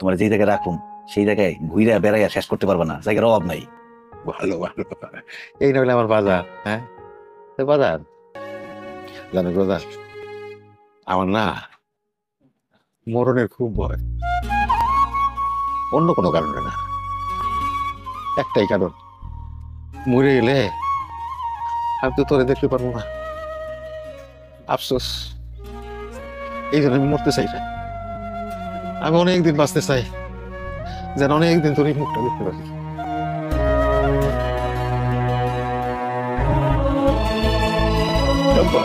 তোমার যেই জায়গায় রাখুন সেই জায়গায় ঘুরে বেড়াইয়া শেষ করতে পারবে না, জায়গার অভাব নাই। ভালো ভালো, এই না হলে আমার বাজার। হ্যাঁ, বাজার জানো বাজার, আমার না মরণের খুব ভয়। অন্য কোনো কারণে না, একটাই কারণ, মরে গেলে আমি তো তোরে দেখতে পারবো না। আফসোস, এই জন্য আমি মরতে চাই না। আমি অনেকদিন বাঁচতে চাই, যেন অনেকদিন তোর এই মুখটা দেখতে পারি। আব্বা।